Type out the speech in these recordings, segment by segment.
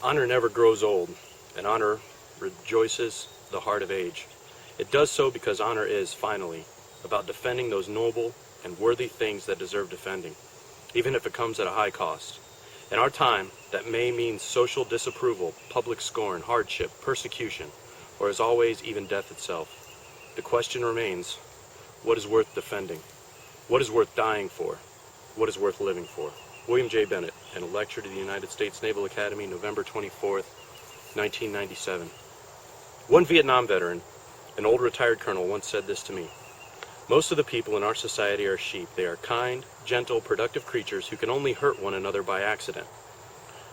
Honor never grows old, and honor rejoices the heart of age. It does so because honor is, finally, about defending those noble and worthy things that deserve defending, even if it comes at a high cost. In our time, that may mean social disapproval, public scorn, hardship, persecution, or as always, even death itself. The question remains, what is worth defending? What is worth dying for? What is worth living for? William J. Bennett, in a lecture to the United States Naval Academy, November 24th, 1997. One Vietnam veteran, an old retired colonel, once said this to me: "Most of the people in our society are sheep. They are kind, gentle, productive creatures who can only hurt one another by accident."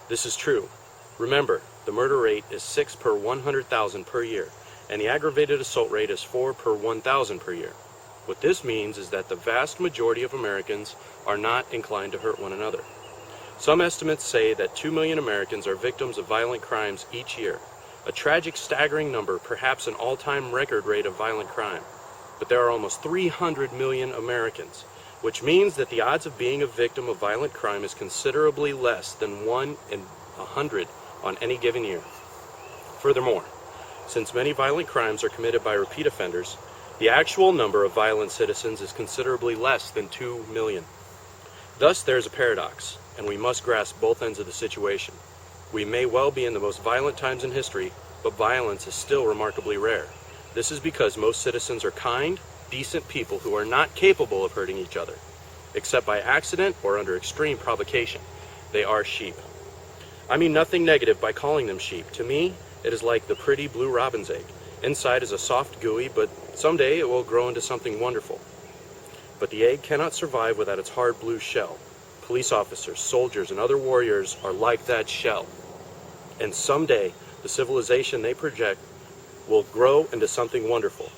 This is true. Remember, the murder rate is 6 per 100,000 per year, and the aggravated assault rate is 4 per 1,000 per year. What this means is that the vast majority of Americans are not inclined to hurt one another. Some estimates say that 2 million Americans are victims of violent crimes each year, a tragic, staggering number, perhaps an all-time record rate of violent crime. But there are almost 300 million Americans, which means that the odds of being a victim of violent crime is considerably less than 1 in 100 on any given year. Furthermore, since many violent crimes are committed by repeat offenders, the actual number of violent citizens is considerably less than 2 million. Thus, there is a paradox, and we must grasp both ends of the situation. We may well be in the most violent times in history, but violence is still remarkably rare. This is because most citizens are kind, decent people who are not capable of hurting each other, except by accident or under extreme provocation. They are sheep. I mean nothing negative by calling them sheep. To me, it is like the pretty blue robin's egg. Inside is a soft gooey, but someday it will grow into something wonderful. But the egg cannot survive without its hard blue shell. Police officers, soldiers, and other warriors are like that shell. And someday, the civilization they project will grow into something wonderful.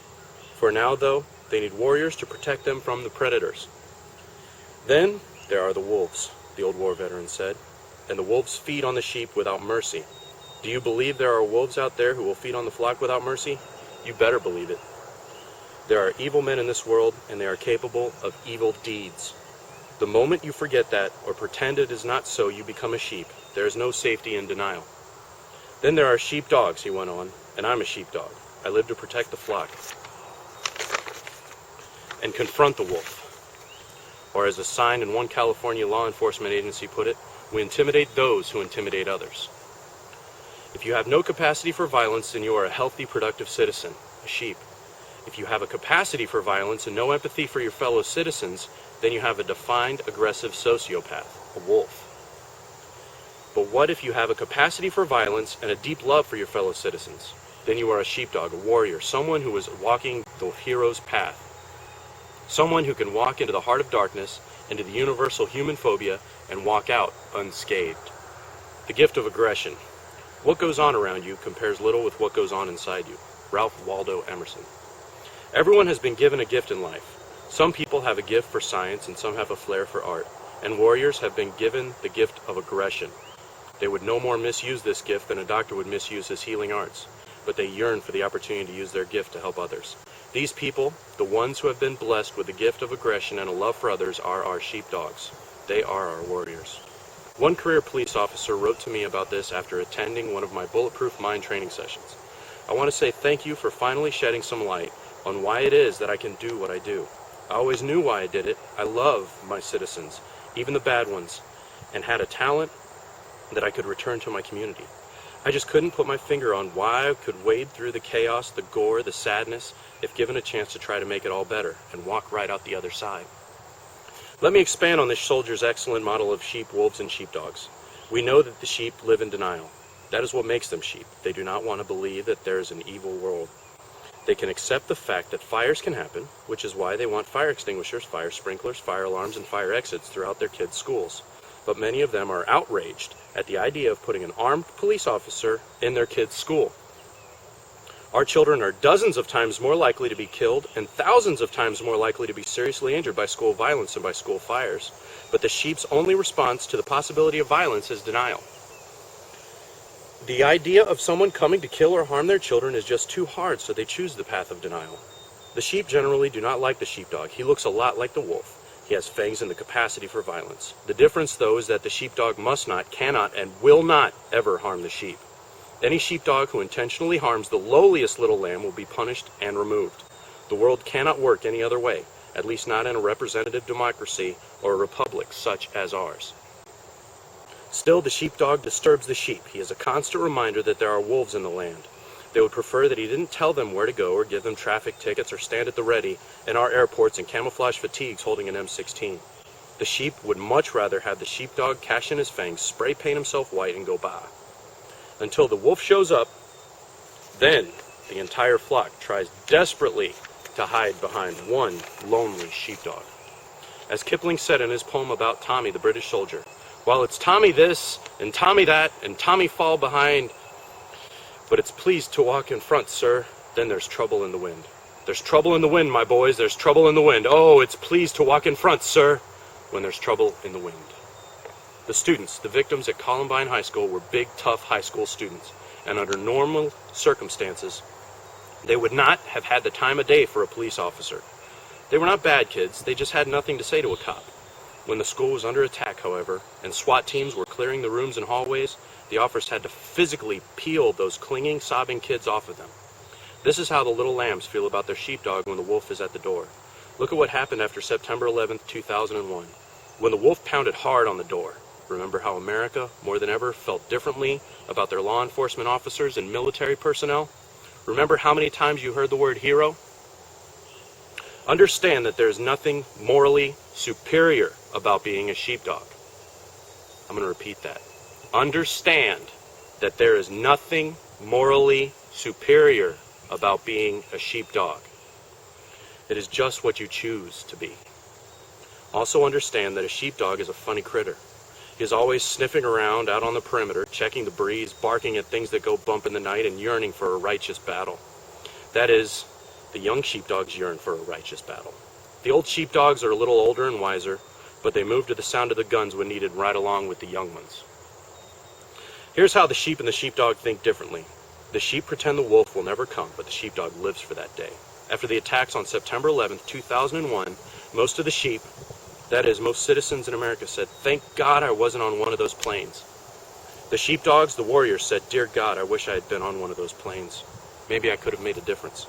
For now, though, they need warriors to protect them from the predators. Then there are the wolves, the old war veteran said, and the wolves feed on the sheep without mercy. Do you believe there are wolves out there who will feed on the flock without mercy? You better believe it. There are evil men in this world, and they are capable of evil deeds. The moment you forget that, or pretend it is not so, you become a sheep. There is no safety in denial. Then there are sheepdogs, he went on, and I'm a sheepdog. I live to protect the flock and confront the wolf. Or as a sign in one California law enforcement agency put it, we intimidate those who intimidate others. If you have no capacity for violence, then you are a healthy, productive citizen, a sheep. If you have a capacity for violence and no empathy for your fellow citizens, then you have a defined, aggressive sociopath, a wolf. But what if you have a capacity for violence and a deep love for your fellow citizens? Then you are a sheepdog, a warrior, someone who is walking the hero's path. Someone who can walk into the heart of darkness, into the universal human phobia, and walk out unscathed. The gift of aggression. What goes on around you compares little with what goes on inside you. Ralph Waldo Emerson. Everyone has been given a gift in life. Some people have a gift for science and some have a flair for art. And warriors have been given the gift of aggression. They would no more misuse this gift than a doctor would misuse his healing arts. But they yearn for the opportunity to use their gift to help others. These people, the ones who have been blessed with the gift of aggression and a love for others, are our sheepdogs. They are our warriors. One career police officer wrote to me about this after attending one of my bulletproof mind training sessions. I want to say thank you for finally shedding some light on why it is that I can do what I do. I always knew why I did it. I love my citizens, even the bad ones, and had a talent that I could return to my community. I just couldn't put my finger on why I could wade through the chaos, the gore, the sadness, if given a chance to try to make it all better and walk right out the other side. Let me expand on this soldier's excellent model of sheep, wolves, and sheepdogs. We know that the sheep live in denial. That is what makes them sheep. They do not want to believe that there is an evil world. They can accept the fact that fires can happen, which is why they want fire extinguishers, fire sprinklers, fire alarms, and fire exits throughout their kids' schools. But many of them are outraged at the idea of putting an armed police officer in their kids' school. Our children are dozens of times more likely to be killed and thousands of times more likely to be seriously injured by school violence and by school fires. But the sheep's only response to the possibility of violence is denial. The idea of someone coming to kill or harm their children is just too hard, so they choose the path of denial. The sheep generally do not like the sheepdog. He looks a lot like the wolf. He has fangs and the capacity for violence. The difference, though, is that the sheepdog must not, cannot, and will not ever harm the sheep. Any sheepdog who intentionally harms the lowliest little lamb will be punished and removed. The world cannot work any other way, at least not in a representative democracy or a republic such as ours. Still, the sheepdog disturbs the sheep. He is a constant reminder that there are wolves in the land. They would prefer that he didn't tell them where to go or give them traffic tickets or stand at the ready in our airports in camouflage fatigues holding an M16. The sheep would much rather have the sheepdog cash in his fangs, spray paint himself white, and go by. Until the wolf shows up, then the entire flock tries desperately to hide behind one lonely sheepdog. As Kipling said in his poem about Tommy, the British soldier, while it's Tommy this and Tommy that and Tommy fall behind, but it's pleased to walk in front, sir, then there's trouble in the wind. There's trouble in the wind, my boys, there's trouble in the wind. Oh, it's pleased to walk in front, sir, when there's trouble in the wind. The students, the victims at Columbine High School, were big, tough high school students, and under normal circumstances, they would not have had the time of day for a police officer. They were not bad kids, they just had nothing to say to a cop. When the school was under attack, however, and SWAT teams were clearing the rooms and hallways, the officers had to physically peel those clinging, sobbing kids off of them. This is how the little lambs feel about their sheepdog when the wolf is at the door. Look at what happened after September 11th, 2001, when the wolf pounded hard on the door. Remember how America, more than ever, felt differently about their law enforcement officers and military personnel? Remember how many times you heard the word hero? Understand that there is nothing morally superior about being a sheepdog. I'm going to repeat that. Understand that there is nothing morally superior about being a sheepdog. It is just what you choose to be. Also understand that a sheepdog is a funny critter. He is always sniffing around out on the perimeter, checking the breeze, barking at things that go bump in the night, and yearning for a righteous battle. That is, the young sheepdogs yearn for a righteous battle. The old sheepdogs are a little older and wiser, but they move to the sound of the guns when needed right along with the young ones. Here's how the sheep and the sheepdog think differently. The sheep pretend the wolf will never come, but the sheepdog lives for that day. After the attacks on September 11th, 2001, most of the sheep, that is, most citizens in America said, "Thank God I wasn't on one of those planes." The sheepdogs, the warriors, said, "Dear God, I wish I had been on one of those planes. Maybe I could have made a difference."